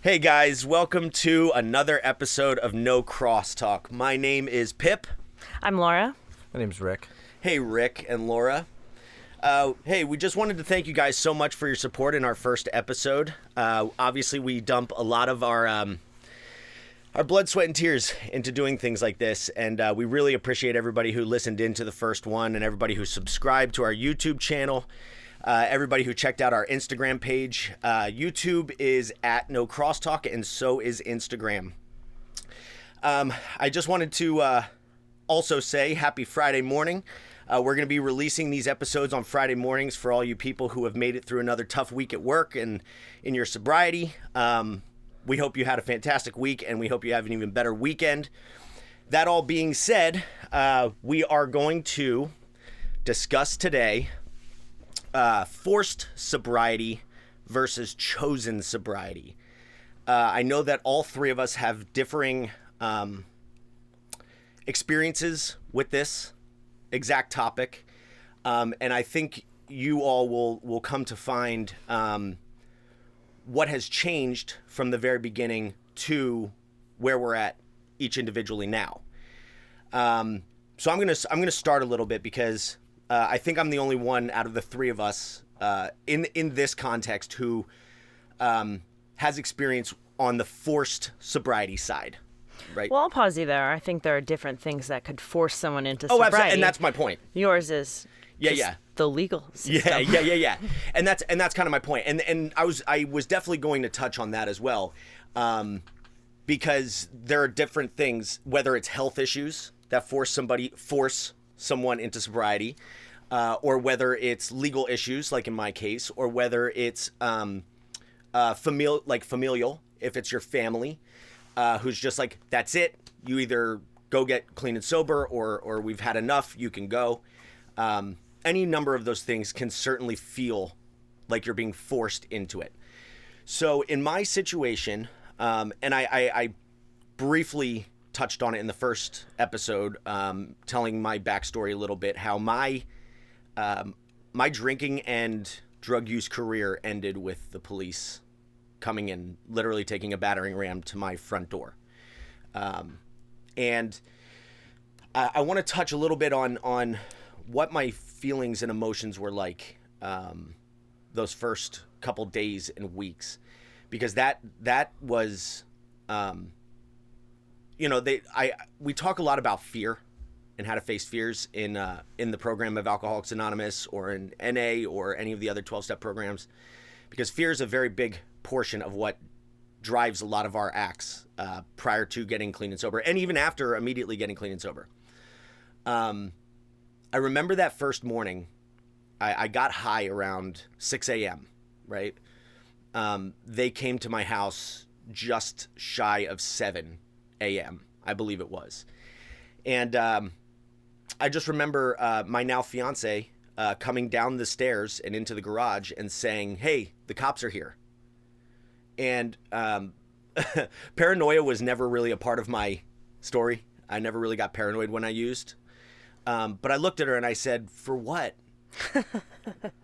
Hey guys, welcome to another episode of No Crosstalk. My name is Pip. I'm Laura. My name's Rick. Hey Rick and Laura. Hey, we just wanted to thank you guys so much for your support in our first episode. Obviously, we dump a lot of our blood, sweat, and tears into doing things like this, and we really appreciate everybody who listened into the first one and everybody who subscribed to our YouTube channel. Everybody who checked out our Instagram page. YouTube is at No Crosstalk, and so is Instagram. I just wanted to also say happy Friday morning. We're going to be releasing these episodes on Friday mornings for all you people who have made it through another tough week at work and in your sobriety. We hope you had a fantastic week, and we hope you have an even better weekend. That all being said, we are going to discuss today forced sobriety versus chosen sobriety. I know that all three of us have differing experiences with this exact topic, and I think you all will come to find what has changed from the very beginning to where we're at each individually now. So I'm gonna start a little bit because I think I'm the only one out of the three of us in this context who has experience on the forced sobriety side, right? Well, I'll pause you there. I think there are different things that could force someone into Oh, sobriety. absolutely, and that's my point. Yours is the legal system. Yeah. And that's kind of my point. And I was definitely going to touch on that as well, because there are different things, whether it's health issues that force someone into sobriety, or whether it's legal issues, like in my case, or whether it's familial, if it's your family, who's just like, that's it. You either go get clean and sober, or we've had enough. You can go. Any number of those things can certainly feel like you're being forced into it. So in my situation, and I briefly touched on it in the first episode, telling my backstory a little bit, how my drinking and drug use career ended with the police coming in, literally taking a battering ram to my front door. And I want to touch a little bit on what my feelings and emotions were like those first couple days and weeks, because that was we talk a lot about fear and how to face fears in the program of Alcoholics Anonymous or in NA or any of the other 12-step programs, because fear is a very big portion of what drives a lot of our acts prior to getting clean and sober, and even after immediately getting clean and sober. I remember that first morning, I got high around 6 a.m., right? They came to my house just shy of 7 a.m., I believe it was. And I just remember my now fiance coming down the stairs and into the garage and saying, "Hey, the cops are here." And paranoia was never really a part of my story. I never really got paranoid when I used. But I looked at her and I said, "For what?"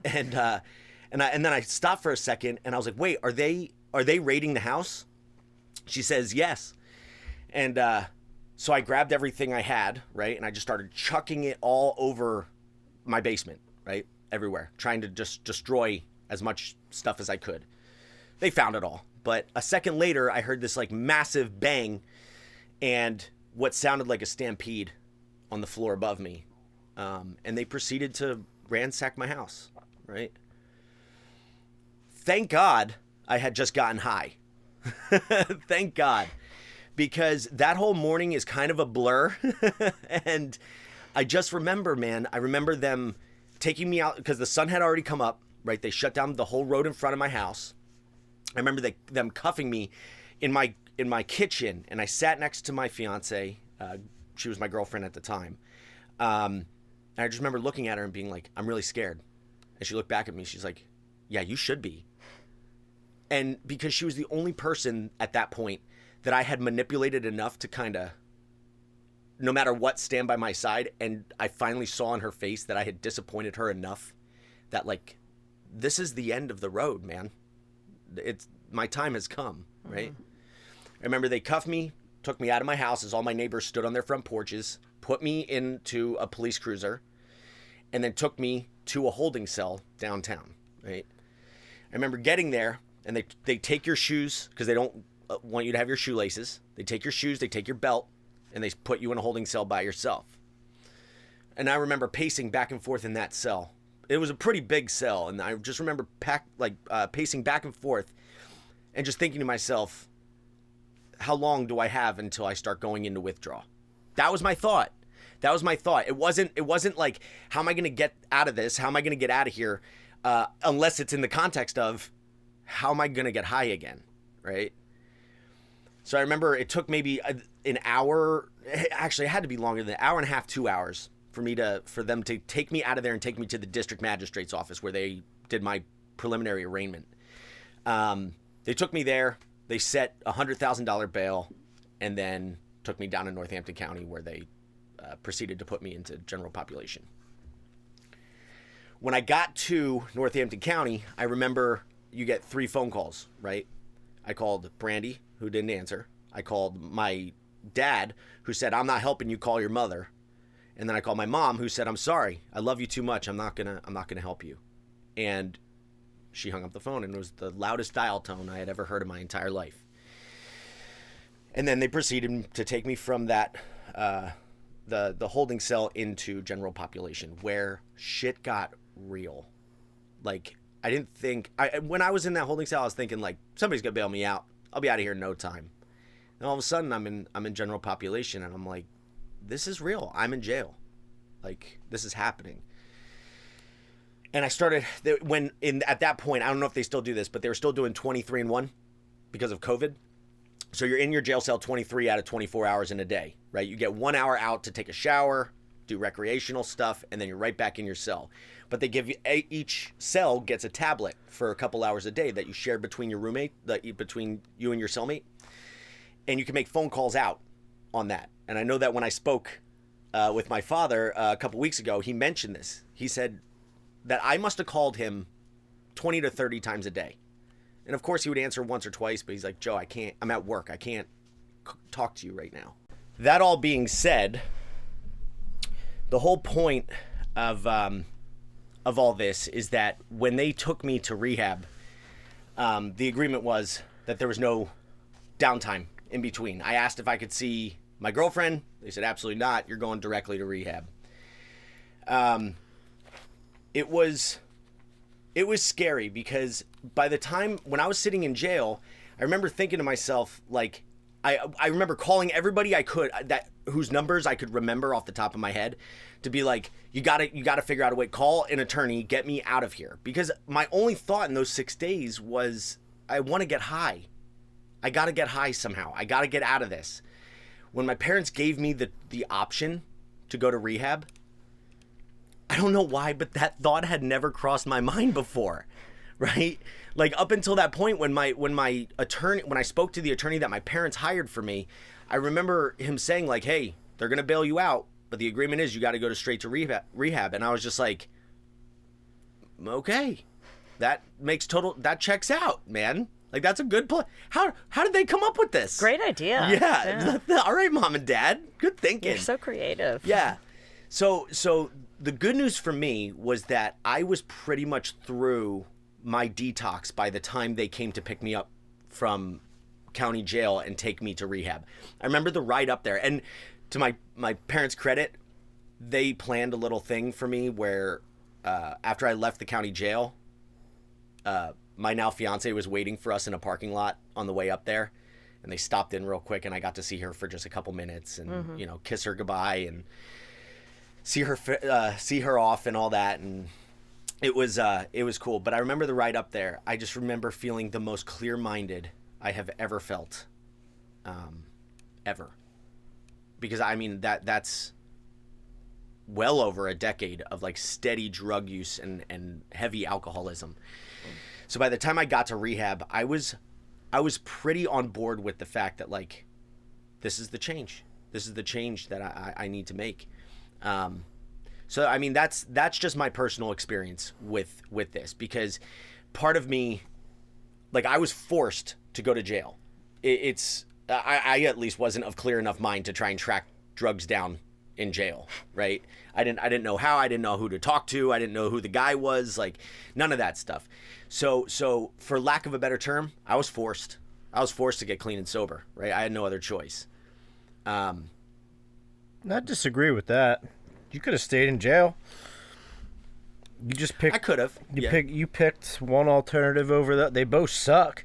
and then I stopped for a second and I was like, "Wait, are they raiding the house?" She says, "Yes." And so I grabbed everything I had, right, and I just started chucking it all over my basement, right, everywhere, trying to just destroy as much stuff as I could. They found it all, but a second later, I heard this like massive bang, and what sounded like a stampede on the floor above me, and they proceeded to ransack my house, right? Thank God I had just gotten high. Thank God. Because that whole morning is kind of a blur. And I just remember, man, I remember them taking me out because the sun had already come up, right? They shut down the whole road in front of my house. I remember them cuffing me in my kitchen, and I sat next to my fiance. She was my girlfriend at the time. And I just remember looking at her and being like, "I'm really scared." And she looked back at me. She's like, "Yeah, you should be." And because she was the only person at that point that I had manipulated enough to kind of, no matter what, stand by my side. And I finally saw on her face that I had disappointed her enough that, like, this is the end of the road, man. My time has come, right? I remember they cuffed me, took me out of my house as all my neighbors stood on their front porches, put me into a police cruiser, and then took me to a holding cell downtown, right? I remember getting there, and they take your shoes, because they don't want you to have your shoelaces. They take your shoes, they take your belt, and they put you in a holding cell by yourself. And I remember pacing back and forth in that cell. It was a pretty big cell, and I just remember pacing back and forth and just thinking to myself, how long do I have until I start going into withdrawal? That was my thought. It wasn't like, how am I going to get out of this? How am I going to get out of here? Unless it's in the context of, how am I going to get high again, right? So I remember it took maybe an hour. Actually, it had to be longer than an hour and a half, 2 hours for them to take me out of there and take me to the district magistrate's office where they did my preliminary arraignment. They took me there. They set a $100,000 bail, and then took me down to Northampton County, where they proceeded to put me into general population. When I got to Northampton County, I remember you get 3 phone calls, right? I called Brandy, who didn't answer. I called my dad, who said, I'm not helping you, call your mother. And then I called my mom, who said, I'm sorry, I love you too much, I'm not gonna help you. And she hung up the phone, and it was the loudest dial tone I had ever heard in my entire life. And then they proceeded to take me from that the holding cell into general population, where shit got real. Like, I didn't think, when I was in that holding cell, I was thinking, like, somebody's gonna bail me out. I'll be out of here in no time. And all of a sudden, I'm in general population, and I'm like, this is real. I'm in jail. Like, this is happening. And I started, at that point, I don't know if they still do this, but they were still doing 23-1 because of COVID. So you're in your jail cell 23 out of 24 hours in a day, right? You get 1 hour out to take a shower, do recreational stuff, and then you're right back in your cell. But they give you, each cell gets a tablet for a couple hours a day that you share between your roommate, between you and your cellmate. And you can make phone calls out on that. And I know that when I spoke with my father a couple weeks ago, he mentioned this. He said that I must have called him 20 to 30 times a day. And of course he would answer once or twice, but he's like, Joe, I can't, I'm at work. I can't talk to you right now. That all being said, the whole point of all this is that when they took me to rehab, the agreement was that there was no downtime in between. I asked if I could see my girlfriend. They said, absolutely not. You're going directly to rehab. It was scary, because by the time when I was sitting in jail, I remember thinking to myself, like, I remember calling everybody I could, whose numbers I could remember off the top of my head, to be like, you gotta figure out a way, call an attorney, get me out of here. Because my only thought in those 6 days was, I want to get high. I gotta get high somehow. I gotta get out of this. When my parents gave me the option to go to rehab, I don't know why, but that thought had never crossed my mind before, right? Like, up until that point, when I spoke to the attorney that my parents hired for me, I remember him saying, like, hey, they're gonna bail you out, but the agreement is you got to go straight to rehab. And I was just like, okay, that checks out, man. Like, that's a good plan. How did they come up with this? Great idea. Yeah. All right, Mom and Dad. Good thinking. You're so creative. Yeah. So the good news for me was that I was pretty much through my detox by the time they came to pick me up from county jail and take me to rehab. I remember the ride up there, and to my parents' credit, they planned a little thing for me where after I left the county jail, my now fiance was waiting for us in a parking lot on the way up there, and they stopped in real quick, and I got to see her for just a couple minutes and kiss her goodbye and see her off and all that, and it was cool. But I remember the ride up there. I just remember feeling the most clear-minded I have ever felt, ever, because I mean that's well over a decade of like steady drug use and heavy alcoholism. So by the time I got to rehab, I was pretty on board with the fact that, like, this is the change. This is the change that I need to make. So I mean, that's just my personal experience with this, because part of me, like, I was forced to go to jail. it's I at least wasn't of clear enough mind to try and track drugs down in jail, right? I didn't know how. I didn't know who to talk to. I didn't know who the guy was. Like, none of that stuff. So for lack of a better term, I was forced to get clean and sober, right? I had no other choice. I disagree with that. You could have stayed in jail. You just picked. I could have. You picked one alternative over that. They both suck.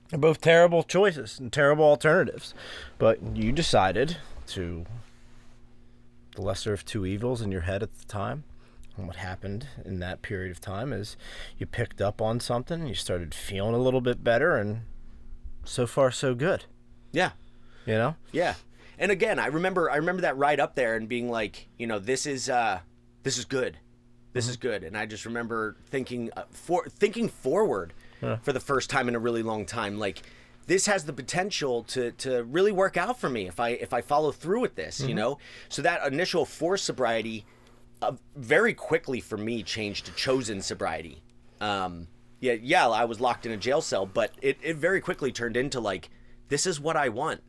They're both terrible choices and terrible alternatives. But you decided to the lesser of two evils in your head at the time. And what happened in that period of time is you picked up on something and you started feeling a little bit better, and so far so good. Yeah. You know? Yeah. And again, I remember that ride up there and being like, you know, this is good. This is good. And I just remember thinking forward for the first time in a really long time. Like, this has the potential to really work out for me if I follow through with this, you know? So that initial forced sobriety very quickly for me changed to chosen sobriety. Yeah, I was locked in a jail cell, but it very quickly turned into like, this is what I want.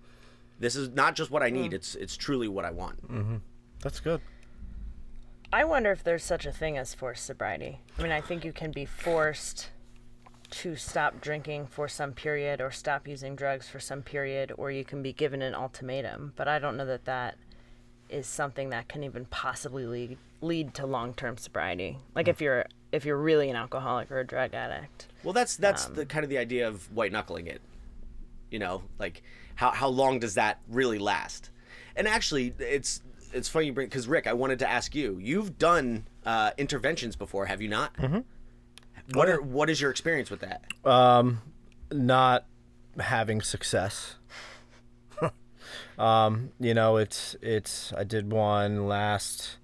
This is not just what I need. It's truly what I want. Mm-hmm. That's good. I wonder if there's such a thing as forced sobriety. I mean, I think you can be forced to stop drinking for some period or stop using drugs for some period, or you can be given an ultimatum. But I don't know that that is something that can even possibly lead to long-term sobriety. Like if you're really an alcoholic or a drug addict. Well, that's the kind of the idea of white knuckling it. You know, like how long does that really last? And actually, it's funny you bring, because Rick, I wanted to ask you. You've done interventions before, have you not? Mm-hmm. What is your experience with that? Not having success. You know, it's I did one last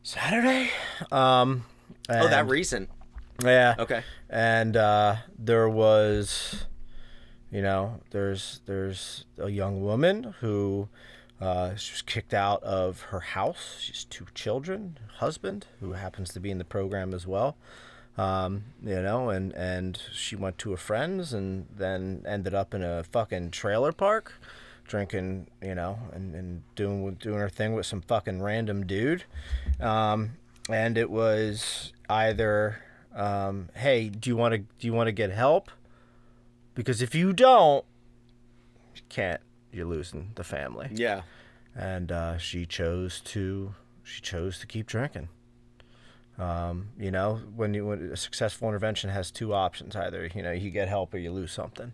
Saturday. That recent. Yeah. Okay. And there was, you know, there's a young woman who she was kicked out of her house. She has 2 children, husband who happens to be in the program as well. You know, and she went to a friend's and then ended up in a fucking trailer park drinking, you know, and doing her thing with some fucking random dude. And it was either, hey, do you want to get help? Because if you don't, you can't. You're losing the family. Yeah. And she chose to keep drinking. You know, when a successful intervention has 2 options, either, you know, you get help or you lose something.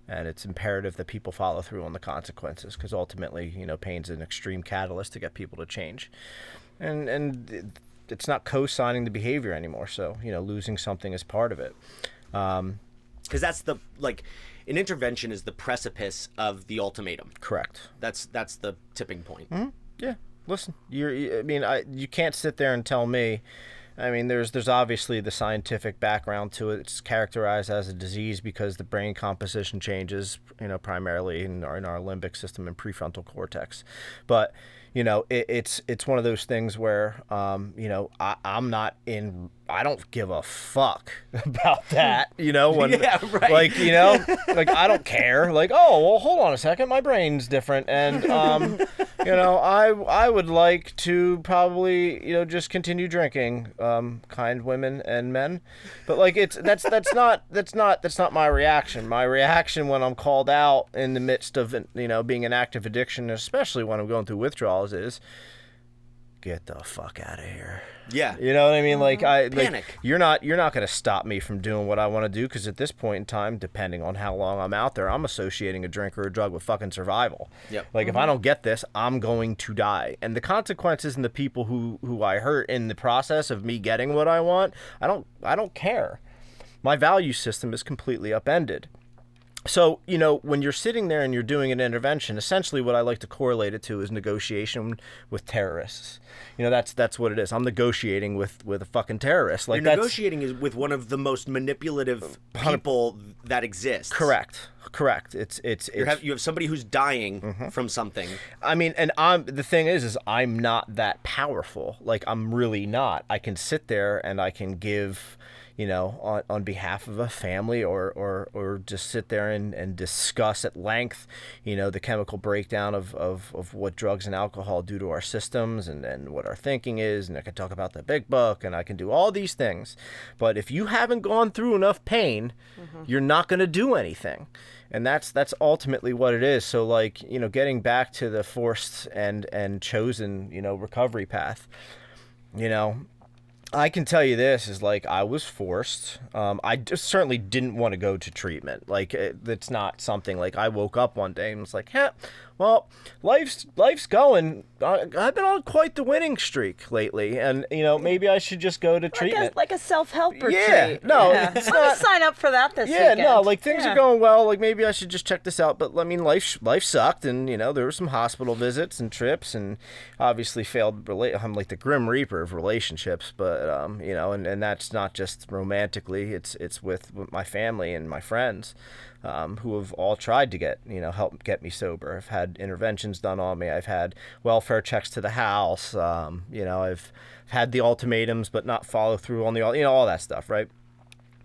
And it's imperative that people follow through on the consequences, because ultimately, you know, pain's an extreme catalyst to get people to change. And it's not co-signing the behavior anymore. So, you know, losing something is part of it. Because that's the, like, an intervention is the precipice of the ultimatum. Correct. That's the tipping point. Mm-hmm. Yeah. Listen, you can't sit there and tell me. I mean, there's obviously the scientific background to it. It's characterized as a disease because the brain composition changes, you know, primarily in our limbic system and prefrontal cortex. But, you know, it's one of those things where, you know, I don't give a fuck about that, you know, when, yeah, right. Like, you know, like, I don't care. Like, oh, well, hold on a second, my brain's different. And, you know, I would like to probably, you know, just continue drinking, kind women and men. But like, that's not my reaction. My reaction when I'm called out in the midst of, you know, being an active addiction, especially when I'm going through withdrawals, is get the fuck out of here. Yeah. You know what I mean? Like, Panic. Like, you're not going to stop me from doing what I want to do, because at this point in time, depending on how long I'm out there, I'm associating a drink or a drug with fucking survival. Yep. Like, if I don't get this, I'm going to die. And the consequences and the people who I hurt in the process of me getting what I want, I don't care. My value system is completely upended. So, you know, when you're sitting there and you're doing an intervention, essentially what I like to correlate it to is negotiation with terrorists. You know, that's what it is. I'm negotiating with a fucking terrorist. Like, you're negotiating is with one of the most manipulative people that exists. Correct. You have somebody who's dying from something. I mean, and the thing is I'm not that powerful. Like, I'm really not. I can sit there and I can give, on behalf of a family, or just sit there and discuss at length, the chemical breakdown of what drugs and alcohol do to our systems, and what our thinking is. And I can talk about the big book, and I can do all these things. But if you haven't gone through enough pain, you're not going to do anything. And that's ultimately what it is. So, like, getting back to the forced and chosen, recovery path, I can tell you this is, like, I was forced. I just certainly didn't want to go to treatment. Like, it's not something like I woke up one day and was like, well, life's going. I've been on quite the winning streak lately, and maybe I should just go to treatment. Like a self-help retreat. Yeah, no, it's Let not. me sign up for that this weekend. Yeah, no, like, things are going well. Like, maybe I should just check this out. But I mean, life sucked, and there were some hospital visits and trips, and obviously failed. I'm like the Grim Reaper of relationships, but and that's not just romantically. It's with my family and my friends. Who have all tried to help get me sober. I've had interventions done on me. I've had welfare checks to the house. I've had the ultimatums, but not follow through on all that stuff, right?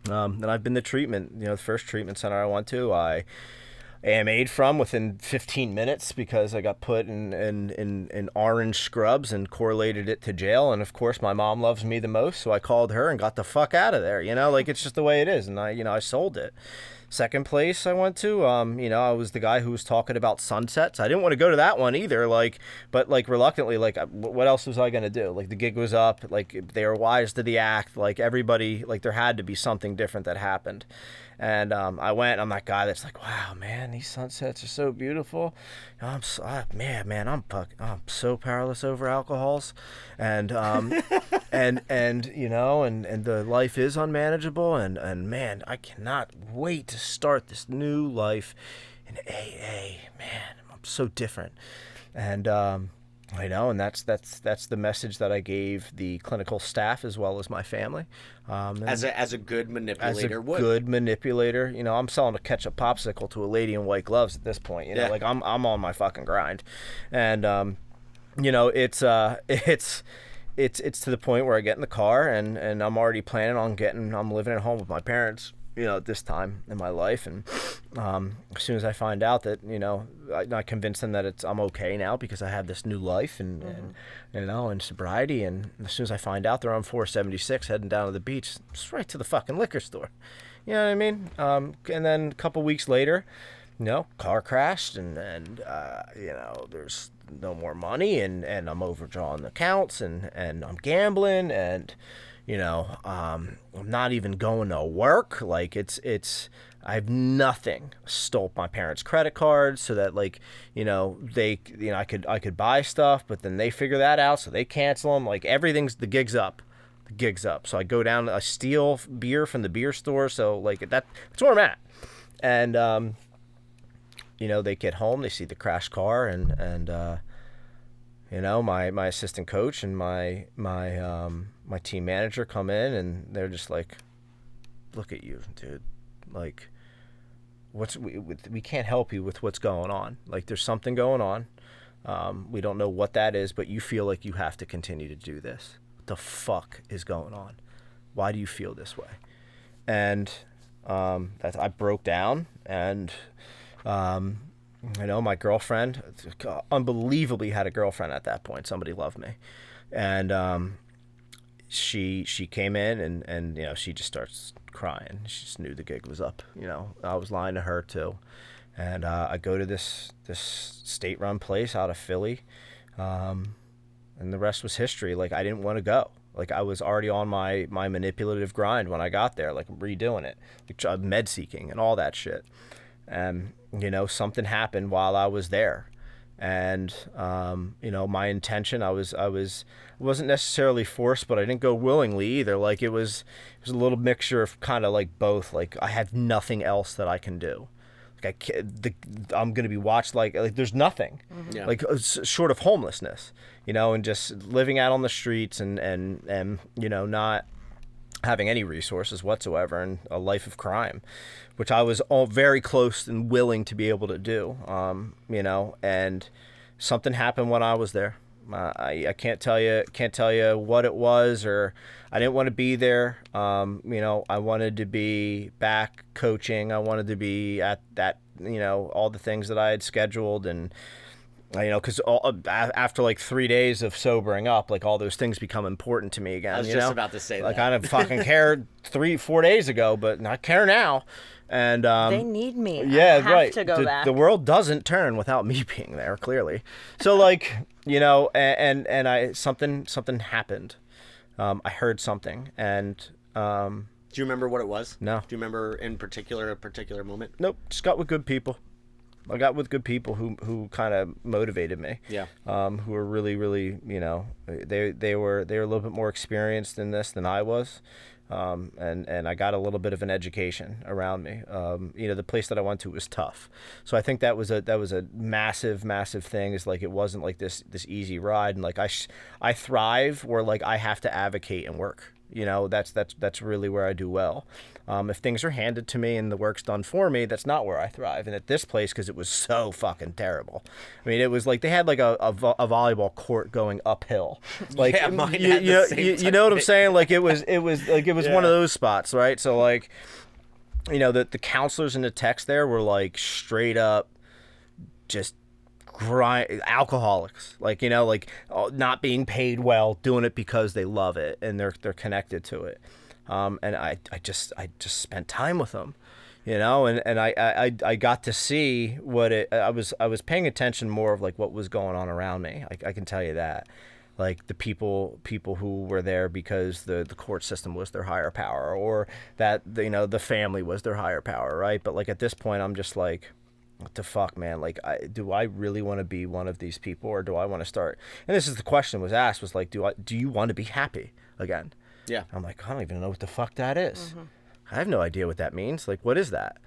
And I've been to treatment. The first treatment center I went to, I AMA'd from within 15 minutes because I got put in orange scrubs and correlated it to jail. And of course, my mom loves me the most, so I called her and got the fuck out of there. Like, it's just the way it is, and I sold it. Second place I went to, I was the guy who was talking about sunsets. I didn't want to go to that one either, but reluctantly, what else was I going to do? Like, the gig was up, like, they were wise to the act, like, everybody, like, there had to be something different that happened. And I went. I'm that guy that's like, wow, man, these sunsets are so beautiful. I'm so, man, I'm so powerless over alcohols, and and the life is unmanageable, and man, I cannot wait to start this new life in AA. Man, I'm so different, and and that's the message that I gave the clinical staff as well as my family. As a good manipulator would. Good manipulator, I'm selling a ketchup popsicle to a lady in white gloves at this point. Like, I'm on my fucking grind, and it's to the point where I get in the car and I'm already planning on I'm living at home with my parents. At this time in my life, and as soon as I find out that I convince them that I'm okay now because I have this new life and sobriety, and as soon as I find out they're on 476 heading down to the beach, just right to the fucking liquor store. You know what I mean? And then a couple weeks later, car crashed, and there's no more money, and I'm overdrawing the accounts, and I'm gambling, and I'm not even going to work. Like, I have nothing. Stole my parents' credit cards so that, like, I could buy stuff, but then they figure that out, so they cancel them. Like, the gig's up. The gig's up. So I go down, I steal beer from the beer store. So, like, that's where I'm at. And, they get home, they see the crashed car, and my assistant coach and my team manager come in, and they're just like, look at you, dude. Like, we can't help you with what's going on. Like, there's something going on. We don't know what that is, but you feel like you have to continue to do this. What the fuck is going on? Why do you feel this way? And I broke down, and my girlfriend, unbelievably had a girlfriend at that point. Somebody loved me. And she came in, and she just starts crying. She just knew the gig was up. I was lying to her too. And I go to this state-run place out of Philly, and the rest was history. Like, I didn't want to go. Like, I was already on my manipulative grind when I got there, like, redoing it, like, med seeking and all that shit. And something happened while I was there, and my intention, I wasn't necessarily forced, but I didn't go willingly either. Like, it was a little mixture of kind of like both. Like, I have nothing else that I can do. Like, I'm gonna be watched like there's nothing. Mm-hmm. Yeah. Like, short of homelessness, and just living out on the streets, and not having any resources whatsoever, and a life of crime, which I was all very close and willing to be able to do, and something happened when I was there. I can't tell you what it was, or I didn't want to be there. I wanted to be back coaching. I wanted to be at that, all the things that I had scheduled, and because after like 3 days of sobering up, like all those things become important to me again. I was just about to say like, that. I kind of fucking cared 3-4 days ago, but not care now. And they need me. Yeah, I have right. to go back. The world doesn't turn without me being there, clearly. So like, and I something happened. I heard something, and do you remember what it was? No. Do you remember in a particular moment? Nope. Just got with good people. I got with good people who kind of motivated me. Yeah. Who were really, really, they were a little bit more experienced in this than I was. And I got a little bit of an education around me. The place that I went to was tough. So I think that was a massive, massive thing, is like, it wasn't like this easy ride. And like, I thrive where like I have to advocate and work. That's really where I do well. If things are handed to me and the work's done for me, that's not where I thrive. And at this place, because it was so fucking terrible. I mean, it was like they had like a volleyball court going uphill. Like, yeah, mine had the same you know what I'm saying? Like it was Yeah. one of those spots, right? So like, the counselors and the techs there were like straight up just alcoholics, like not being paid well, doing it because they love it and they're connected to it. And I just spent time with them, and I got to see what I was paying attention more of like what was going on around me. I can tell you that, like the people who were there because the court system was their higher power, or that the family was their higher power, right? But like at this point, I'm just like, what the fuck, man? Like, do I really want to be one of these people, or do I want to start? And this is the question was asked, was like, do you want to be happy again? Yeah. I'm like, I don't even know what the fuck that is. Mm-hmm. I have no idea what that means. Like, what is that?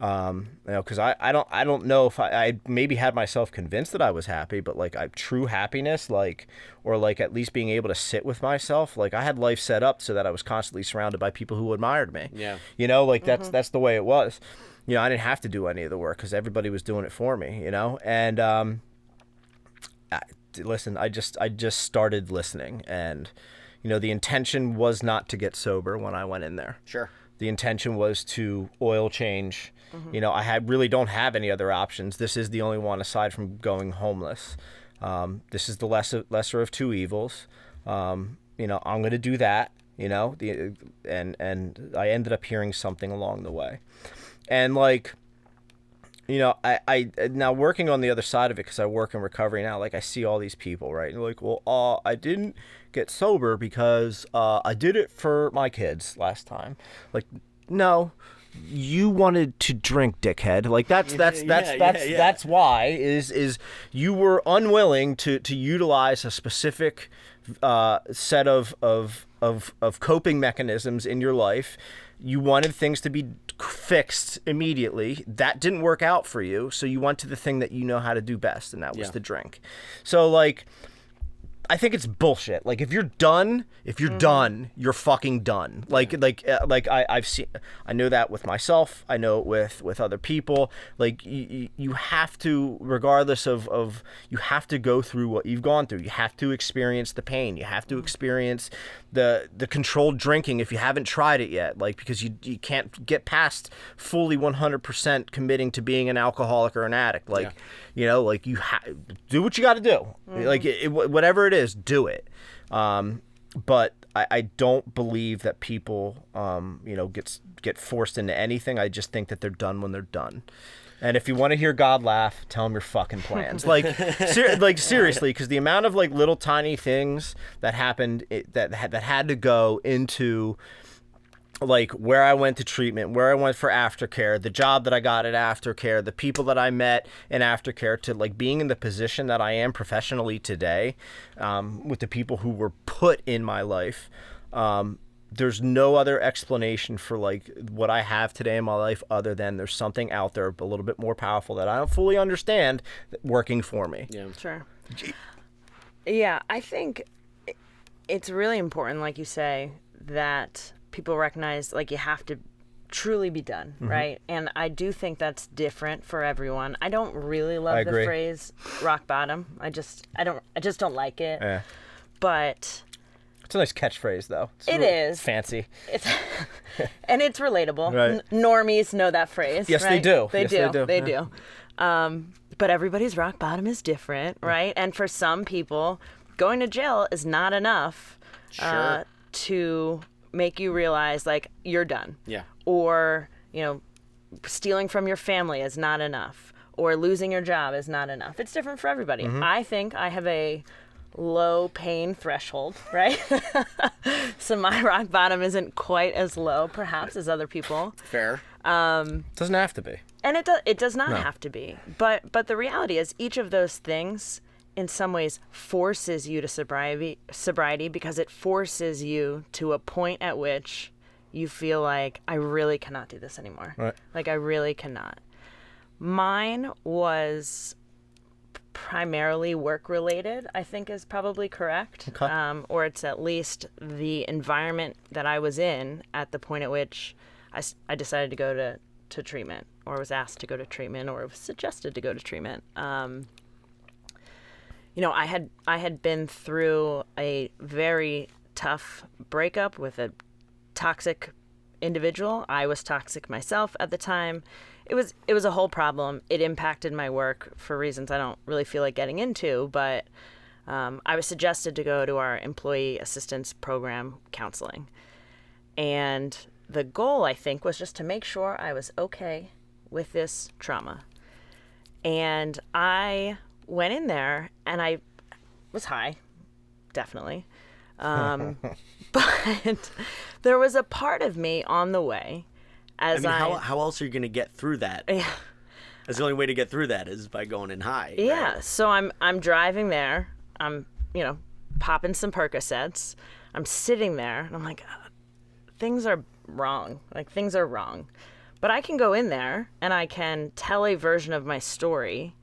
Because I don't know if I maybe had myself convinced that I was happy, but like true happiness, like, or like at least being able to sit with myself. Like I had life set up so that I was constantly surrounded by people who admired me. Yeah. Like that's the way it was. I didn't have to do any of the work because everybody was doing it for me. And listen, I just started listening, and the intention was not to get sober when I went in there. Sure. The intention was to oil change. Mm-hmm. I really don't have any other options. This is the only one aside from going homeless. This is the lesser of two evils. I'm going to do that. And I ended up hearing something along the way, and like, I now working on the other side of it, because I work in recovery now, like I see all these people, right? And like, well, I didn't get sober because I did it for my kids last time. Like, no, you wanted to drink, dickhead. Like that's why is you were unwilling to utilize a specific set of coping mechanisms in your life. You wanted things to be fixed immediately. That didn't work out for you, so you went to the thing that you know how to do best, and that was to drink. So like, I think it's bullshit. Like if you're done, done, you're fucking done. Like I've seen, I know that with myself. I know it with other people. Like you have to, regardless of you have to go through what you've gone through. You have to experience the pain. You have to experience the controlled drinking if you haven't tried it yet. Like, because you can't get past fully 100% committing to being an alcoholic or an addict. Like, like you do what you got to do. Like whatever it is, do it. But I don't believe that people, get forced into anything. I just think that they're done when they're done. And if you want to hear God laugh, tell him your fucking plans. Like, seriously, because the amount of like little tiny things that happened that had to go into like where I went to treatment, where I went for aftercare, the job that I got at aftercare, the people that I met in aftercare, to like being in the position that I am professionally today, with the people who were put in my life. There's no other explanation for like what I have today in my life other than there's something out there a little bit more powerful that I don't fully understand working for me. Yeah. Sure. Yeah, I think it's really important, like you say, that people recognize like you have to truly be done, right? And I do think that's different for everyone. I don't really love the phrase rock bottom. I just don't like it. Yeah. But It's a nice catchphrase, though. it is. It's fancy. It's and it's relatable. Right. Normies know that phrase. Yes, right? they do. They Yes, do. they do. They do. But everybody's rock bottom is different, right? And for some people, going to jail is not enough Sure. to make you realize, like, you're done. Yeah. Or, stealing from your family is not enough. Or losing your job is not enough. It's different for everybody. I think I have a low pain threshold, right? So my rock bottom isn't quite as low, perhaps, as other people. Fair. Doesn't have to be. And it does not have to be. But the reality is, each of those things in some ways forces you to sobriety because it forces you to a point at which you feel like, I really cannot do this anymore. Right. Like, I really cannot. Mine was primarily work related, I think is probably correct. Okay. Or it's at least the environment that I was in at the point at which I decided to go to treatment, or was asked to go to treatment, or was suggested to go to treatment. I had been through a very tough breakup with a toxic individual. I was toxic myself at the time. It was a whole problem. It impacted my work for reasons I don't really feel like getting into, but I was suggested to go to our employee assistance program counseling. And the goal, I think, was just to make sure I was okay with this trauma. And I went in there and I was high, definitely. But there was a part of me on the way as how else are you going to get through that? Yeah. That's the only way to get through that is by going in high. Yeah. Right? So I'm driving there. I'm, popping some Percocets. I'm sitting there and I'm like, things are wrong. Like, things are wrong. But I can go in there and I can tell a version of my story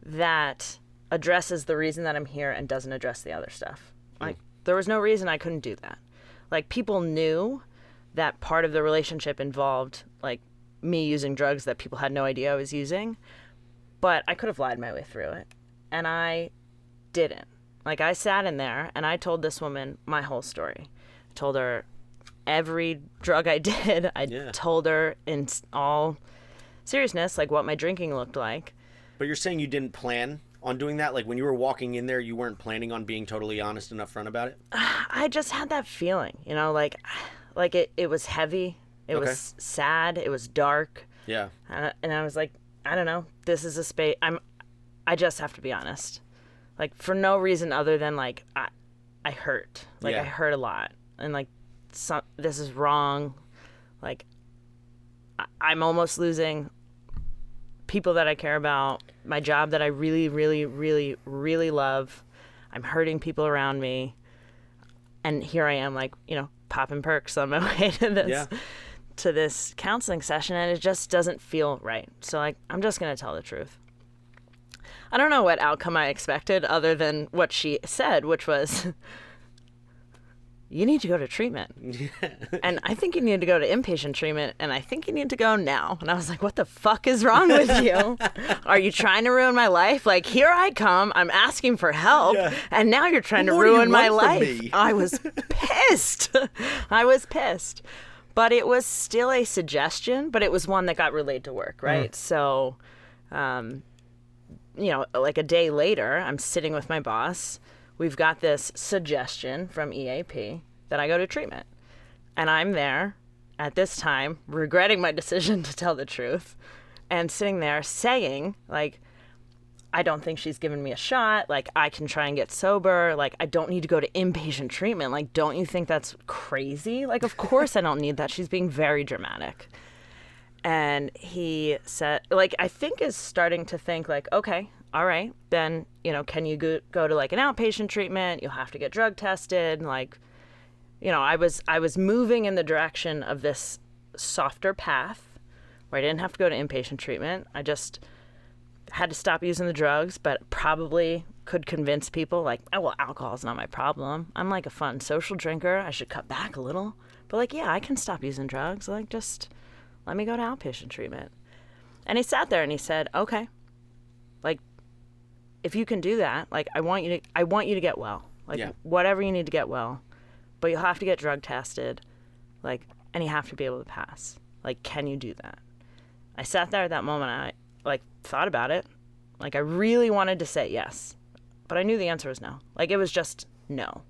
that addresses the reason that I'm here and doesn't address the other stuff. Like, there was no reason I couldn't do that. Like, people knew that part of the relationship involved, like, me using drugs that people had no idea I was using, but I could have lied my way through it, and I didn't. Like, I sat in there and I told this woman my whole story. I told her every drug I did. I told her in all seriousness, like, what my drinking looked like. But you're saying you didn't plan on doing that? Like, when you were walking in there, you weren't planning on being totally honest and upfront about it? I just had that feeling, like it was heavy. It was sad. It was dark. Yeah. And I was like, I don't know. This is a space. I just have to be honest. Like, for no reason other than, like, I hurt. Like, I hurt a lot. And, like, this is wrong. Like, I'm almost losing people that I care about, my job that I really, really, really, really love. I'm hurting people around me. And here I am, like, popping perks on my way to this counseling session, and it just doesn't feel right. So, like, I'm just going to tell the truth. I don't know what outcome I expected other than what she said, which was, you need to go to treatment. And I think you need to go to inpatient treatment, and I think you need to go now. And I was like, what the fuck is wrong with you? Are you trying to ruin my life? Like, here I come, I'm asking for help, and now you're trying to ruin my life. I was pissed. I was pissed. But it was still a suggestion, but it was one that got relayed to work, right? So, like a day later, I'm sitting with my boss. We've got this suggestion from EAP that I go to treatment. And I'm there at this time, regretting my decision to tell the truth, and sitting there saying, like, I don't think she's given me a shot. Like, I can try and get sober. Like, I don't need to go to inpatient treatment. Like, don't you think that's crazy? Like, of course I don't need that. She's being very dramatic. And he said, like, I think is starting to think, like, okay, all right, then, can you go to, like, an outpatient treatment? You'll have to get drug tested. Like, I was moving in the direction of this softer path where I didn't have to go to inpatient treatment. I just had to stop using the drugs, but probably could convince people, like, oh, well, alcohol's not my problem. I'm, like, a fun social drinker. I should cut back a little. But, like, yeah, I can stop using drugs. Like, just let me go to outpatient treatment. And he sat there and he said, okay, like, if you can do that, like, I want you to get well. Like, whatever you need to get well. But you'll have to get drug tested. Like, and you have to be able to pass. Like, can you do that? I sat there at that moment. I, like, thought about it. Like, I really wanted to say yes. But I knew the answer was no. Like, it was just no.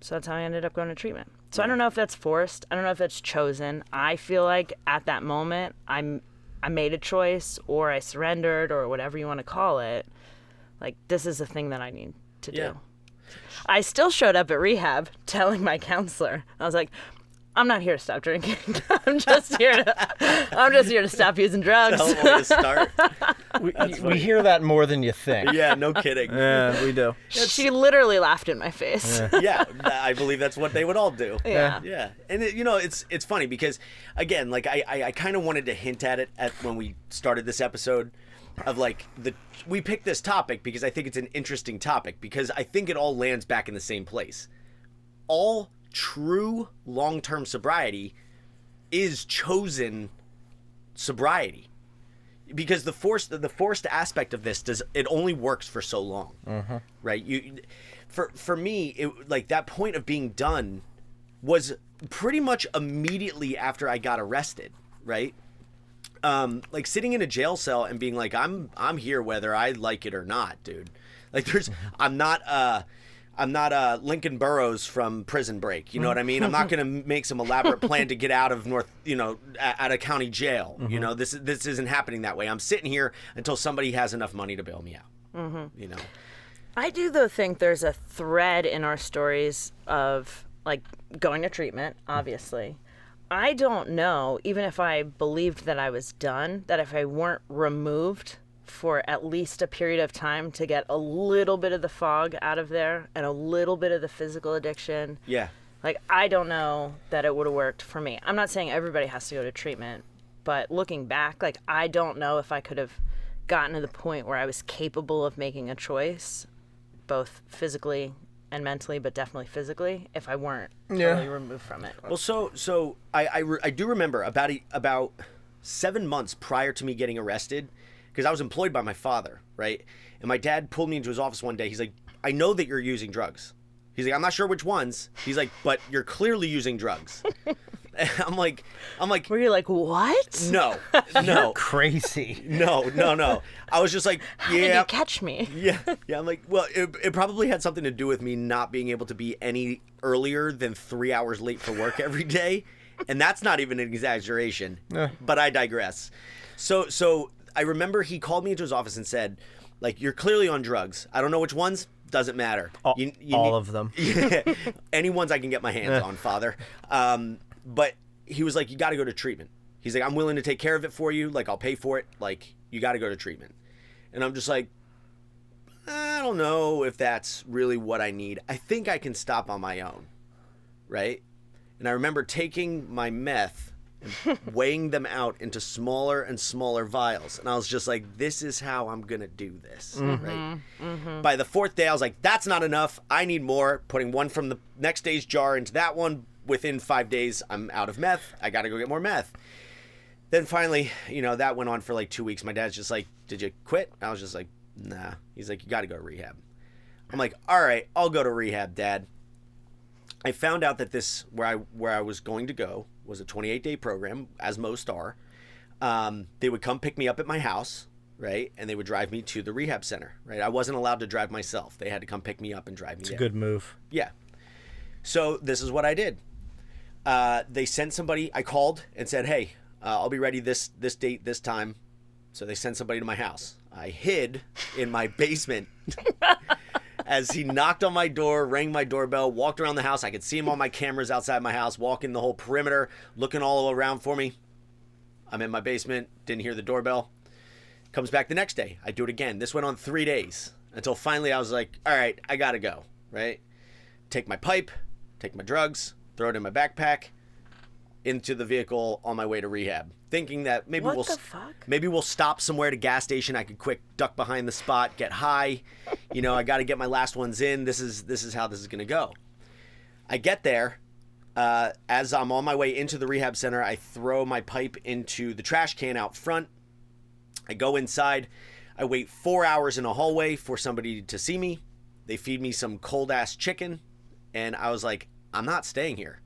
So that's how I ended up going to treatment. So I don't know if that's forced. I don't know if that's chosen. I feel like at that moment, I made a choice, or I surrendered, or whatever you want to call it. Like, this is the thing that I need to do. I still showed up at rehab telling my counselor. I was like, I'm not here to stop drinking. I'm just here to stop using drugs. Tell them where to start. We hear that more than you think. Yeah, no kidding. Yeah, we do. She literally laughed in my face. Yeah, I believe that's what they would all do. Yeah. Yeah. And it's funny because, again, like I kind of wanted to hint at it when we started this episode of like we picked this topic because I think it's an interesting topic, because I think it all lands back in the same place. All true long-term sobriety is chosen sobriety, because the forced aspect of this it only works for so long. Right? For me, it, like, that point of being done was pretty much immediately after I got arrested, right? Like, sitting in a jail cell and being like, I'm here whether I like it or not, dude. Like, I'm not Lincoln Burrows from Prison Break. You know what I mean? I'm not going to make some elaborate plan to get out of out of county jail. You know, this isn't happening that way. I'm sitting here until somebody has enough money to bail me out. You know, I do, though, think there's a thread in our stories of, like, going to treatment, obviously. I don't know, even if I believed that I was done, that if I weren't removed for at least a period of time to get a little bit of the fog out of there and a little bit of the physical addiction. Yeah. Like, I don't know that it would have worked for me. I'm not saying everybody has to go to treatment, but looking back, like, I don't know if I could have gotten to the point where I was capable of making a choice, both physically and mentally, but definitely physically, if I weren't totally removed from it. Well, so I do remember about 7 months prior to me getting arrested, because I was employed by my father, right? And my dad pulled me into his office one day. He's like, I know that you're using drugs. He's like, I'm not sure which ones. He's like, but you're clearly using drugs. And I'm like, were you like, what? No. You're crazy. No. I was just like, How did you catch me? Yeah. I'm like, well, it probably had something to do with me not being able to be any earlier than 3 hours late for work every day. And that's not even an exaggeration, but I digress. So I remember he called me into his office and said, like, you're clearly on drugs. I don't know which ones. Doesn't matter. All of them. Yeah, any ones I can get my hands on, Father. But he was like, you got to go to treatment. He's like, I'm willing to take care of it for you. Like, I'll pay for it. Like, you got to go to treatment. And I'm just like, I don't know if that's really what I need. I think I can stop on my own. Right? And I remember taking my meth and weighing them out into smaller and smaller vials. And I was just like, this is how I'm going to do this. Right? By the fourth day, I was like, that's not enough. I need more. Putting one from the next day's jar into that one. Within 5 days, I'm out of meth. I got to go get more meth. Then finally, that went on for like 2 weeks. My dad's just like, did you quit? I was just like, nah. He's like, you got to go to rehab. I'm like, all right, I'll go to rehab, Dad. I found out that this, where I was going to go, was a 28-day program, as most are. They would come pick me up at my house, right? And they would drive me to the rehab center, right? I wasn't allowed to drive myself. They had to come pick me up and drive me there. It's a good move. Yeah. So this is what I did. They sent somebody. I called and said, hey, I'll be ready this date, this time. So they sent somebody to my house. I hid in my basement as he knocked on my door, rang my doorbell, walked around the house. I could see him on my cameras outside my house, walking the whole perimeter, looking all around for me. I'm in my basement, didn't hear the doorbell. Comes back the next day. I do it again. This went on 3 days until finally I was like, all right, I got to go, right? Take my pipe, take my drugs, throw it in my backpack, into the vehicle on my way to rehab, thinking that maybe we'll stop somewhere at a gas station. I could quick duck behind the spot, get high. I got to get my last ones in. This is how this is going to go. I get there. As I'm on my way into the rehab center, I throw my pipe into the trash can out front. I go inside. I wait 4 hours in a hallway for somebody to see me. They feed me some cold-ass chicken. And I was like, I'm not staying here.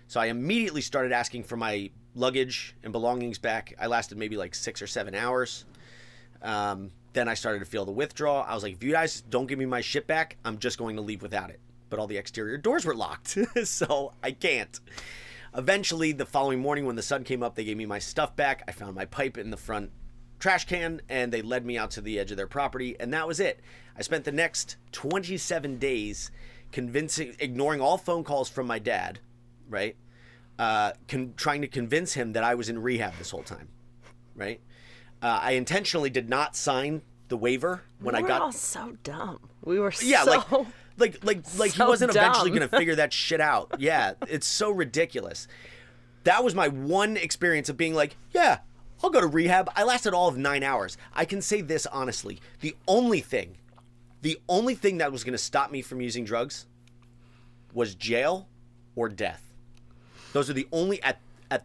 So I immediately started asking for my luggage and belongings back. I lasted maybe like 6 or 7 hours. Then I started to feel the withdrawal. I was like, if you guys don't give me my shit back, I'm just going to leave without it. But all the exterior doors were locked, so I can't. Eventually, the following morning when the sun came up, they gave me my stuff back. I found my pipe in the front trash can, and they led me out to the edge of their property, and that was it. I spent the next 27 days ignoring all phone calls from my dad, right? Trying to convince him that I was in rehab this whole time, right? I intentionally did not sign the waiver when I got. We were all so dumb. We were yeah, so like so he wasn't dumb. eventually going to figure that shit out. Yeah, it's so ridiculous. That was my one experience of being like, yeah, I'll go to rehab. I lasted all of 9 hours. I can say this honestly. The only thing that was going to stop me from using drugs was jail or death. Those are the only, at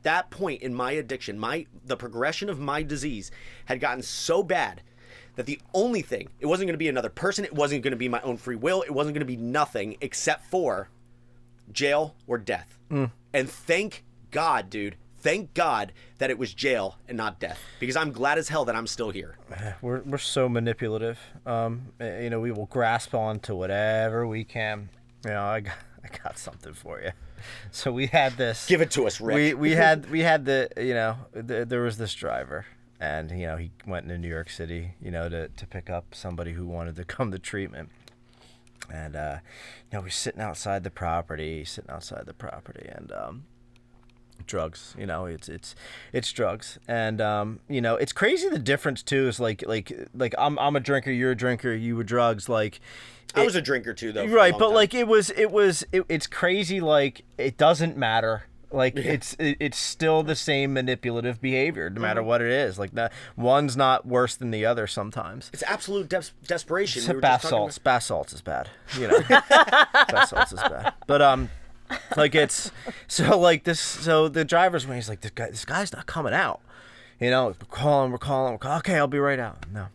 that point in my addiction, the progression of my disease had gotten so bad that the only thing, it wasn't going to be another person, it wasn't going to be my own free will, it wasn't going to be nothing except for jail or death. And thank God, dude, thank God that it was jail and not death, because I'm glad as hell that I'm still here. We're so manipulative. We will grasp on to whatever we can. I got something for you. So we had this. Give it to us, Rick. We had there was this driver, and he went into New York City, to pick up somebody who wanted to come to treatment. And we're sitting outside the property, and drugs. It's drugs, and it's crazy. The difference too is like I'm a drinker, you're a drinker, you were drugs. Like I was a drinker too, though. Right, but time. Like it's crazy. Like it doesn't matter. Like it's still the same manipulative behavior, no matter what it is. Like that one's not worse than the other. Sometimes it's absolute desperation. Bath salts is bad. Bath salts is bad. But like it's so like this. So the driver's when he's like, this guy's not coming out. We're calling. Okay, I'll be right out. No.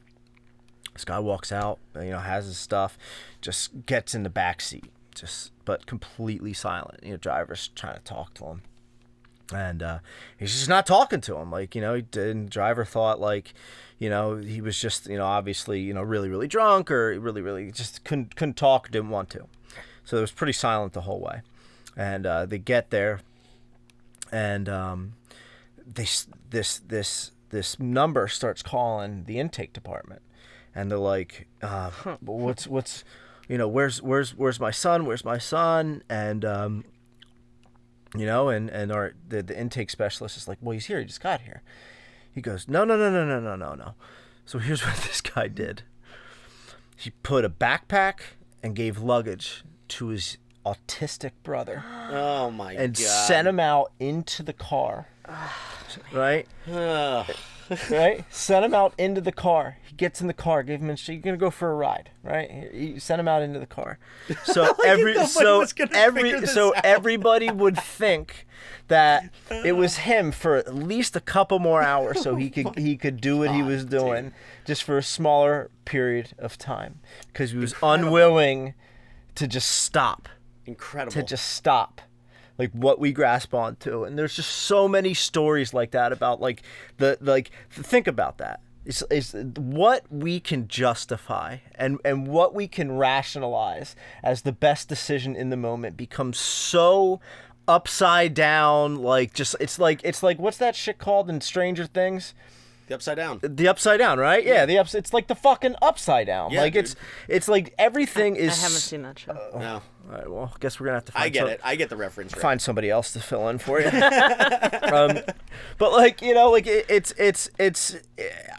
This guy walks out, has his stuff, just gets in the back seat, but completely silent. Driver's trying to talk to him, and he's just not talking to him. Like, the driver thought like, he was just, obviously, really, really drunk, or really, really just couldn't talk, didn't want to. So it was pretty silent the whole way. And they get there, and this number starts calling the intake department. And they're like, what's where's my son? Where's my son? And and the intake specialist is like, well, he's here. He just got here. He goes, no. So here's what this guy did. He put a backpack and gave luggage to his autistic brother. Oh my God. And sent him out into the car. Right? Right? Sent him out into the car. He gets in the car, gave him you're gonna go for a ride, right? He sent him out into the car. So everybody would think that it was him for at least a couple more hours, so he could do what he was doing, just for a smaller period of time, because he was unwilling to just stop. Incredible. To just stop. Like what we grasp onto, and there's just so many stories like that about think about that. It's what we can justify and what we can rationalize as the best decision in the moment becomes so upside down. Like it's like what's that shit called in Stranger Things? The Upside Down. The Upside Down, right? Yeah, it's like the fucking Upside Down. Yeah, like dude. it's like everything is. I haven't seen that show. No. All right, well, I guess we're gonna have to. I get the reference. Right? Find somebody else to fill in for you. But it's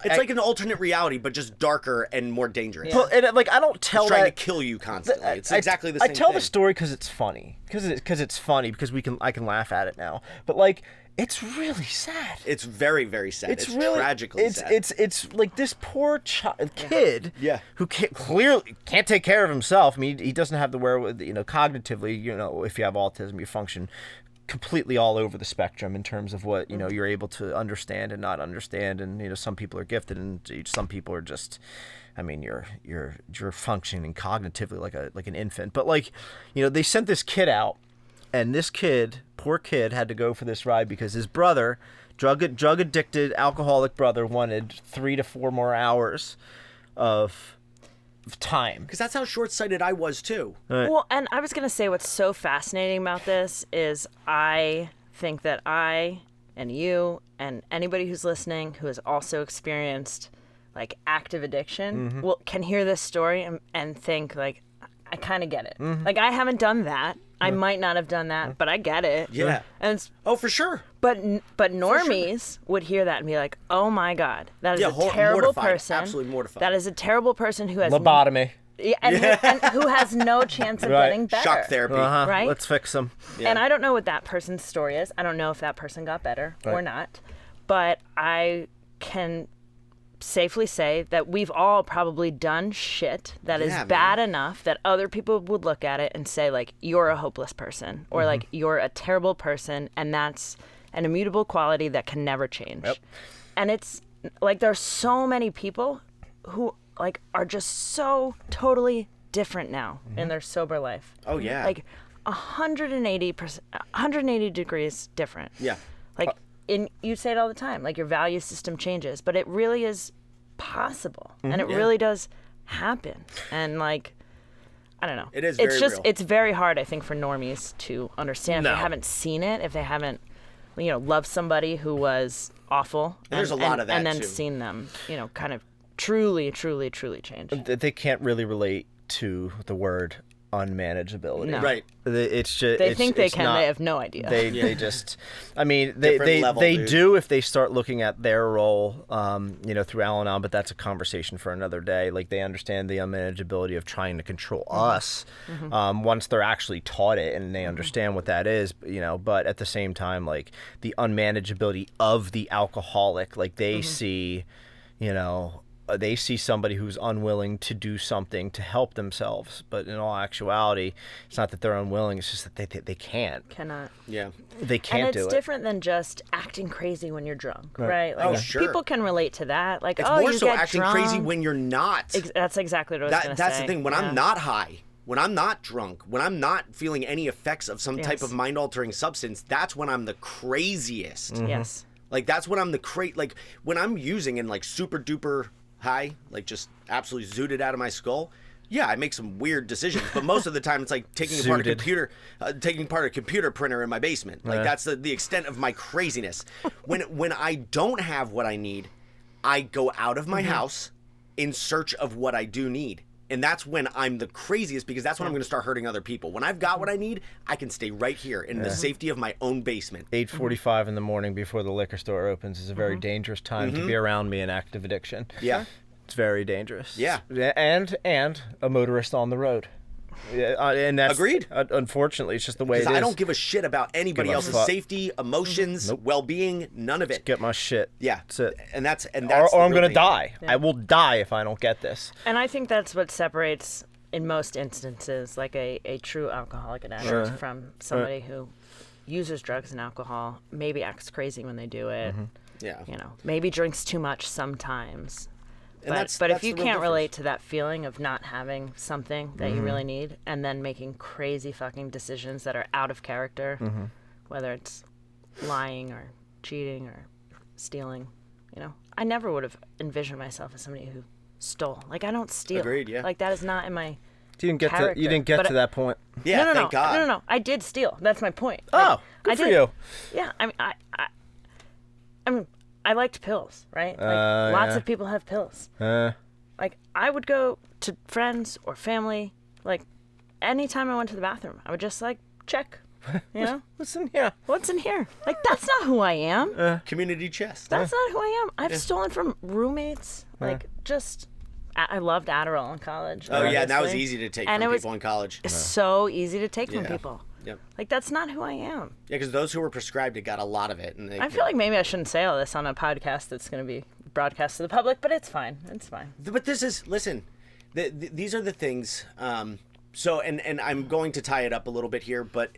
like an alternate reality, but just darker and more dangerous. Yeah. And I don't tell it's trying to kill you constantly. It's exactly the same. I tell thing. the story because it's funny. Because it's funny because I can laugh at it now. But It's really sad. It's very, very sad. It's really tragically sad. It's like this poor kid who clearly can't take care of himself. I mean, he doesn't have the wherewithal, cognitively, if you have autism, you function completely all over the spectrum in terms of what, you're able to understand and not understand. And, some people are gifted and some people are just, I mean, you're functioning cognitively like an infant. But they sent this kid out. And this poor kid, had to go for this ride because his brother, drug-addicted, alcoholic brother, wanted 3 to 4 more hours of time. Because that's how short-sighted I was, too. Right. Well, and I was going to say what's so fascinating about this is I think that I and you and anybody who's listening who has also experienced, active addiction can hear this story and think, I kind of get it. I haven't done that. I might not have done that, but I get it. Yeah. And for sure. But normies would hear that and be like, "Oh my God, that is a terrible mortified. person. Absolutely mortified. That is a terrible person who has Lobotomy. and who has no chance of getting better. Shock therapy. Right? Let's fix them. Yeah. And I don't know what that person's story is. I don't know if that person got better or not. But I can safely say that we've all probably done shit that is bad enough that other people would look at it and say, you're a hopeless person, or you're a terrible person, and that's an immutable quality that can never change. Yep. And it's there's so many people who are just so totally different now in their sober life. Oh, yeah. 180 degrees different. Yeah. You say it all the time, your value system changes, but it really is possible, and it really does happen. And I don't know. It is It's very just real. it's very hard, I think, for normies to understand if they haven't seen it, if they haven't, loved somebody who was awful. And there's a lot of that, and then too. seen them, kind of truly, truly, truly change. They can't really relate to the word unmanageability. No. Right. It's just They think they it's can. not- They have no idea. They just, I mean, they Different level, dude. do if they start looking at their role, through Al-Anon, but that's a conversation for another day. They understand the unmanageability of trying to control us once they're actually taught it and they understand what that is, but at the same time, the unmanageability of the alcoholic, they see, they see somebody who's unwilling to do something to help themselves, but in all actuality, it's not that they're unwilling; it's just that they can't. Cannot. Yeah. They can't And do it's it. different than just acting crazy when you're drunk, right? Oh, sure. People can relate to that. It's oh, more you so get acting drunk. crazy when you're not. That's exactly what I was going to say. That's the thing. When I'm not high, when I'm not drunk, when I'm not feeling any effects of some type Yes. of mind-altering substance, that's when I'm the craziest. Yes. That's when I'm when I'm using and super duper high, just absolutely zooted out of my skull. Yeah, I make some weird decisions, but most of the time it's taking apart a computer printer in my basement. That's the extent of my craziness. When I don't have what I need, I go out of my house in search of what I do need. And that's when I'm the craziest, because that's when I'm going to start hurting other people. When I've got what I need, I can stay right here in the safety of my own basement. 8:45 in the morning before the liquor store opens is a very dangerous time to be around me in active addiction. Yeah. It's very dangerous. Yeah. And a motorist on the road. Yeah, and that's Agreed. Unfortunately, it's just the way it is. Because I don't give a shit about anybody Give a else's fuck. safety, emotions, well-being, none of it. Get my shit. Yeah. That's it. And that's Or the I'm real gonna thing. die. I will die if I don't get this. And I think that's what separates, in most instances, a true alcoholic addict from somebody who uses drugs and alcohol, maybe acts crazy when they do it, Yeah. maybe drinks too much sometimes. And But if that's you the real can't difference. relate to that feeling of not having something that you really need, and then making crazy fucking decisions that are out of character, whether it's lying or cheating or stealing, I never would have envisioned myself as somebody who stole. I don't steal. Agreed, yeah. That is not in my You didn't get character. to. You didn't get But to that point. Yeah, no, thank God. No. I did steal. That's my point. Oh, good I for did. you. Yeah, I mean, I liked pills, right? Lots yeah. of people have pills. Uh, I would go to friends or family, anytime I went to the bathroom, I would just check, listen, yeah. what's in here? That's not who I am. Community chest. That's not who I am. I've stolen from roommates. I loved Adderall in college. Oh, yeah, that was obviously. easy to take And from it was people in college. so easy to take from Yeah. people. Yep. Like, that's not who I am. Yeah, because those who were prescribed it got a lot of it. And I feel like maybe I shouldn't say all this on a podcast that's going to be broadcast to the public, but it's fine. It's fine. But this is, listen, these are the things. So, and I'm going to tie it up a little bit here, but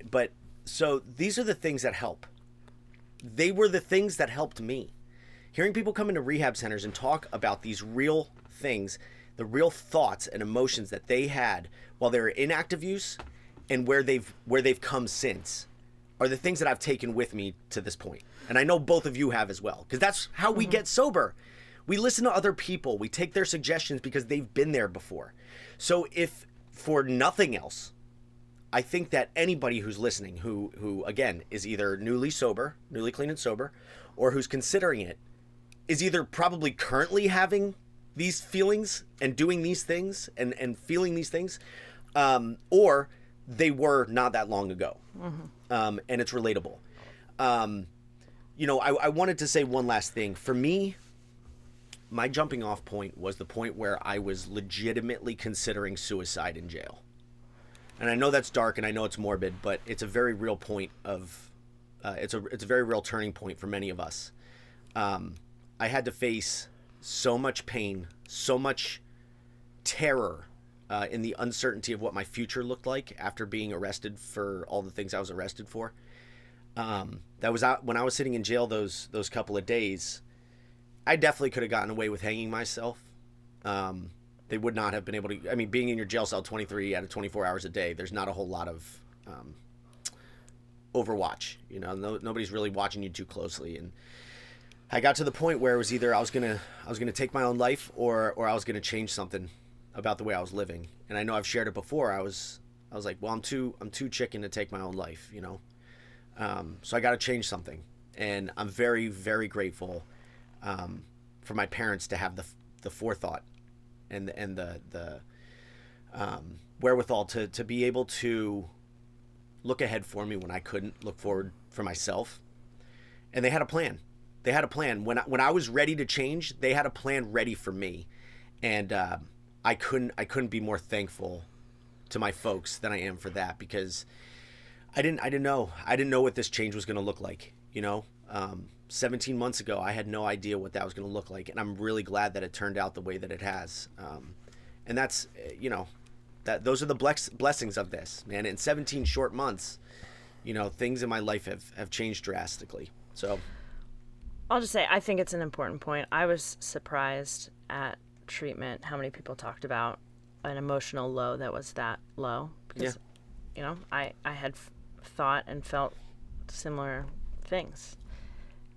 so these are the things that help. They were the things that helped me. Hearing people come into rehab centers and talk about these real things, the real thoughts and emotions that they had while they were in active use and where they've come since are the things that I've taken with me to this point. And I know both of you have as well, because that's how we get sober. We listen to other people. We take their suggestions because they've been there before. So if for nothing else, I think that anybody who's listening who again is either newly clean and sober, or who's considering it, is either probably currently having these feelings and doing these things and feeling these things, or they were not that long ago. And it's relatable. I wanted to say one last thing. For me, my jumping off point was the point where I was legitimately considering suicide in jail. And I know that's dark and I know it's morbid, but it's a very real point of, it's a very real turning point for many of us. I had to face so much pain, so much terror in the uncertainty of what my future looked like after being arrested for all the things I was arrested for. That was out when I was sitting in jail those couple of days. I definitely could have gotten away with hanging myself. They would not have been able to. I mean, being in your jail cell 23 out of 24 hours a day, there's not a whole lot of overwatch. Nobody's really watching you too closely. And I got to the point where it was either I was gonna take my own life or I was gonna change something about the way I was living. And I know I've shared it before. I was like, well, I'm too chicken to take my own life, so I got to change something. And I'm very, very grateful for my parents to have the forethought and the wherewithal to be able to look ahead for me when I couldn't look forward for myself. And they had a plan. When I was ready to change, they had a plan ready for me. And I couldn't be more thankful to my folks than I am for that, because I didn't know what this change was going to look like. 17 months ago, I had no idea what that was going to look like, and I'm really glad that it turned out the way that it has. And that's, those are the blessings of this, man. In 17 short months, things in my life have changed drastically. So I'll just say, I think it's an important point. I was surprised at treatment how many people talked about an emotional low that was that low, because I had thought and felt similar things.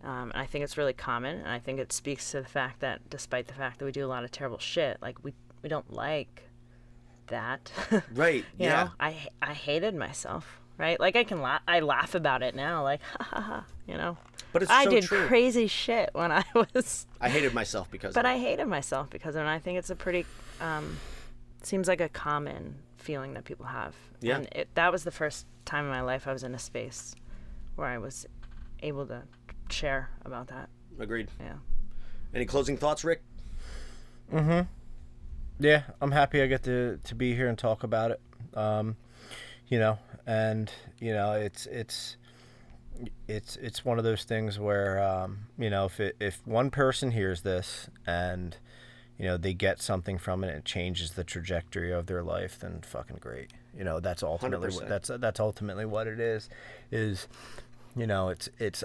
And I think it's really common, and I think it speaks to the fact that despite the fact that we do a lot of terrible shit, like we don't like that. Right. you know, I hated myself, right? Like I laugh about it now, like ha ha ha, But it's I so did true. crazy shit when I was. I hated myself because. But of it. I hated myself because of it. And I think it's a pretty, seems like a common feeling that people have. Yeah. And that was the first time in my life I was in a space where I was able to share about that. Agreed. Yeah. Any closing thoughts, Rick? Yeah, I'm happy I get to be here and talk about it. It's one of those things where if one person hears this and they get something from it and it changes the trajectory of their life, then fucking great. That's ultimately 100%. that's ultimately what it is.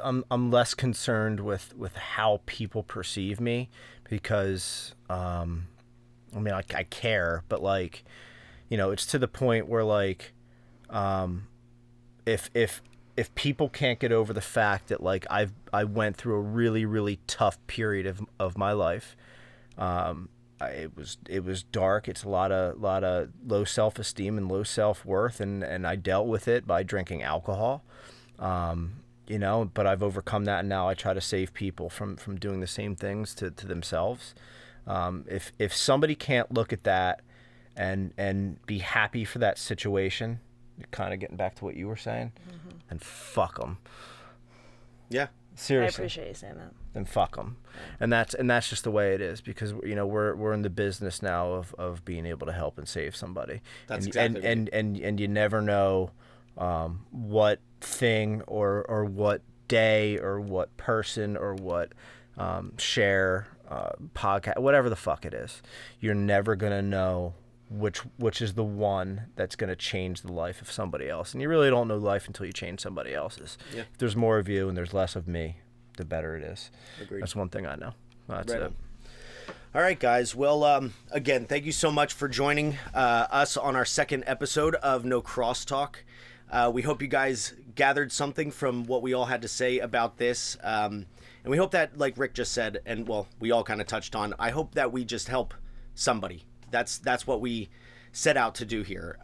I'm less concerned with how people perceive me, because I care, but it's to the point where if people can't get over the fact that I went through a really, really tough period of my life. It was dark. It's a lot of low self-esteem and low self-worth, and I dealt with it by drinking alcohol. But I've overcome that, and now I try to save people from doing the same things to themselves. If somebody can't look at that and be happy for that situation, kind of getting back to what you were saying, then fuck them. Yeah. Seriously. I appreciate you saying that. Then fuck them. And that's just the way it is, because we're in the business now of being able to help and save somebody. That's and, exactly and, right. and you never know what thing or what day or what person or what share podcast, whatever the fuck it is. You're never going to know which is the one that's going to change the life of somebody else. And you really don't know life until you change somebody else's. Yeah. If there's more of you and there's less of me, the better it is. Agreed. That's one thing I know. That's Right it. on. All right, guys. Well, again, thank you so much for joining us on our second episode of No Crosstalk. We hope you guys gathered something from what we all had to say about this. And we hope that, like Rick just said, and well, we all kind of touched on, I hope that we just help somebody. That's what we set out to do here.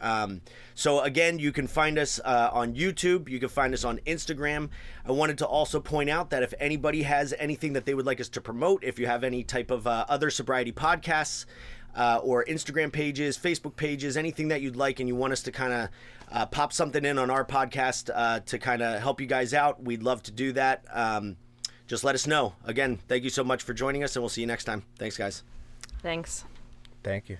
So again, you can find us on YouTube. You can find us on Instagram. I wanted to also point out that if anybody has anything that they would like us to promote, if you have any type of other sobriety podcasts or Instagram pages, Facebook pages, anything that you'd like and you want us to kind of pop something in on our podcast to kind of help you guys out, we'd love to do that. Just let us know. Again, thank you so much for joining us, and we'll see you next time. Thanks, guys. Thanks. Thank you.